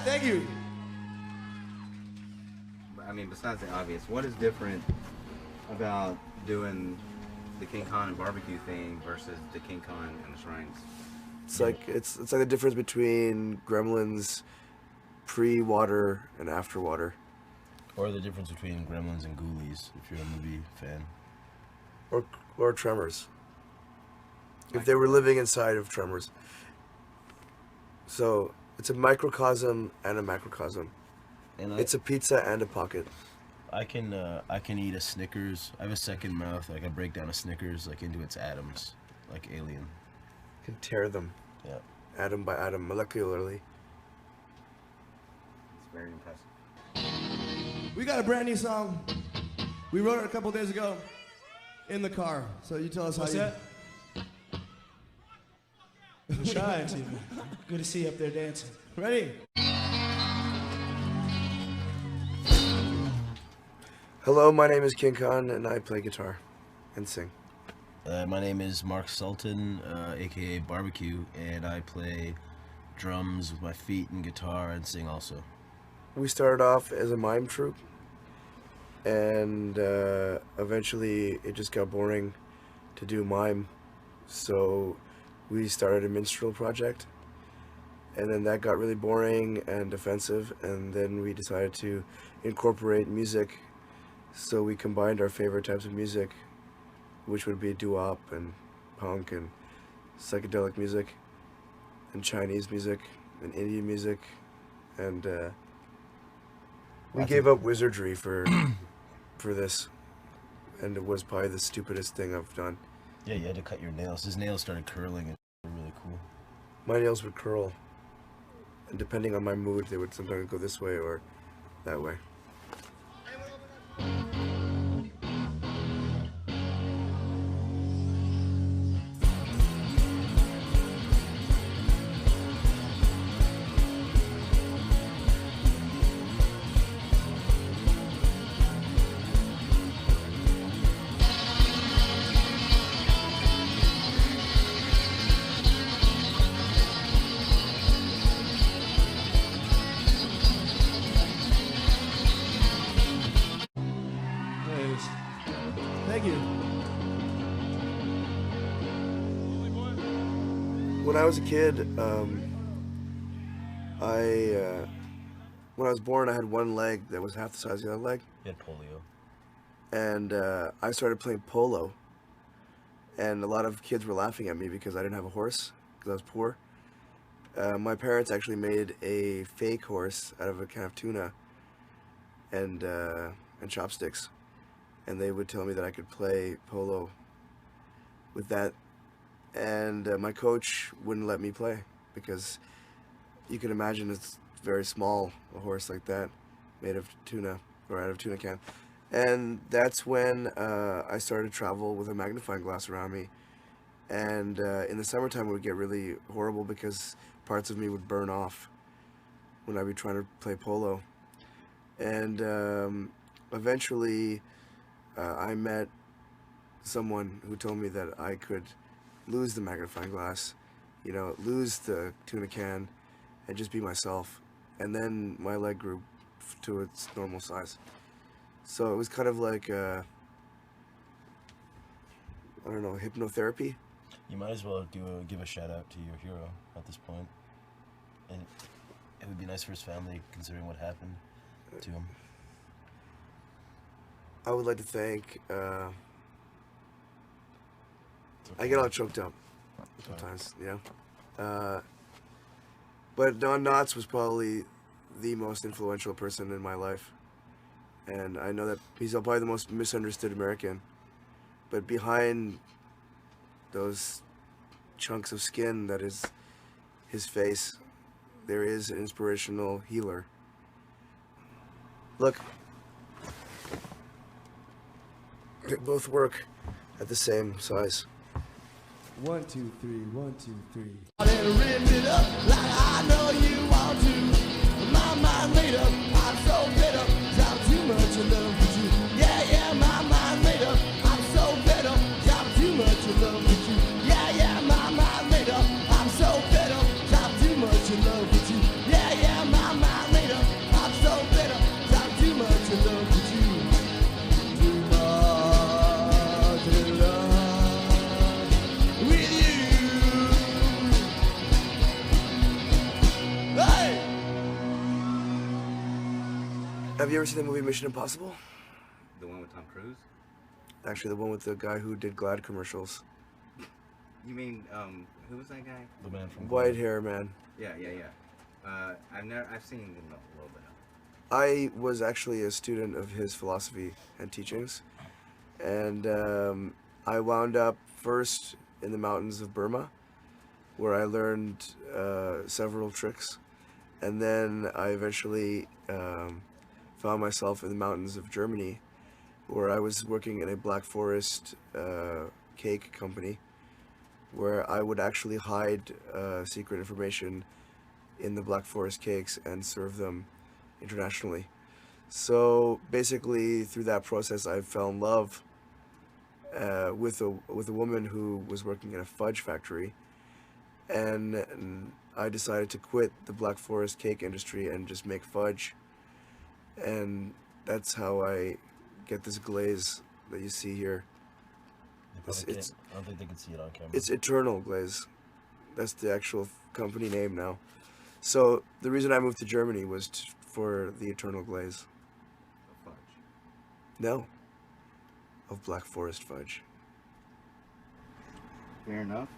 thank you. I mean, besides the obvious, what is different about doing the King Khan and barbecue thing versus the King Khan and the Shrines? It's like the difference between Gremlins pre-water and after water. Or the difference between Gremlins and Ghoulies, if you're a movie fan. Or Tremors. If they were living inside of Tremors. So it's a microcosm and a macrocosm. And it's a pizza and a pocket. I can eat a Snickers. I have a second mouth. I can break down a Snickers like into its atoms, like Alien. You can tear them. Yeah. Atom by atom, molecularly. It's very impressive. We got a brand new song. We wrote it a couple days ago in the car. So you tell us What's how you... that? I'm trying to. Good to see you up there dancing. Ready? Hello, my name is King Khan, and I play guitar and sing. My name is Mark Sultan, aka Barbecue, and I play drums with my feet and guitar and sing also. We started off as a mime troupe, and eventually it just got boring to do mime, so we started a minstrel project, and then that got really boring and offensive, and then we decided to incorporate music, so we combined our favorite types of music, which would be doo-wop and punk and psychedelic music and Chinese music and Indian music, and we gave up wizardry for this, and it was probably the stupidest thing I've done. Yeah, you had to cut your nails. His nails started curling and they were really cool. My nails would curl, and depending on my mood, they would sometimes go this way or that way. Thank you. When I was a kid, when I was born, I had one leg that was half the size of the other leg. You had polio. And I started playing polo. And a lot of kids were laughing at me because I didn't have a horse, because I was poor. My parents actually made a fake horse out of a can of tuna and chopsticks. And they would tell me that I could play polo with that. And my coach wouldn't let me play because you can imagine it's very small, a horse like that, made of tuna, or out of tuna can. And that's when I started to travel with a magnifying glass around me. And in the summertime it would get really horrible because parts of me would burn off when I'd be trying to play polo. And eventually I met someone who told me that I could lose the magnifying glass, you know, lose the tuna can, and just be myself. And then my leg grew to its normal size. So it was kind of like, I don't know, hypnotherapy. You might as well give a shout out to your hero at this point. And it would be nice for his family, considering what happened to him. I would like to thank, I get all choked up sometimes, you know. But Don Knotts was probably the most influential person in my life. And I know that he's probably the most misunderstood American. But behind those chunks of skin that is his face, there is an inspirational healer. Look, they both work at the same size. 1, 2, 3, 1, 2, 3. And ripped it up like I know you want to. My mind made up, I'm so fed up. Drop too much in love with you. Yeah, yeah, my mind made up, I'm so fed up. Drop too much in love with you. Yeah, yeah, my mind made up, I'm so fed up. Drop too much in love with you. Yeah, yeah, my mind Have you ever seen the movie Mission Impossible? The one with Tom Cruise? Actually, the one with the guy who did Glad commercials. You mean, who was that guy? The man from White hair man. Yeah. I've seen him a little bit. I was actually a student of his philosophy and teachings, and I wound up first in the mountains of Burma, where I learned several tricks, and then I eventually found myself in the mountains of Germany, where I was working in a Black Forest cake company, where I would actually hide secret information in the Black Forest cakes and serve them internationally. So basically, through that process, I fell in love with a woman who was working in a fudge factory, and I decided to quit the Black Forest cake industry and just make fudge, and that's how I get this glaze that you see here. I don't think they can see it on camera. It's Eternal Glaze. That's the actual company name now. So the reason I moved to Germany was for the Eternal Glaze. Of fudge. No. Of Black Forest fudge. Fair enough.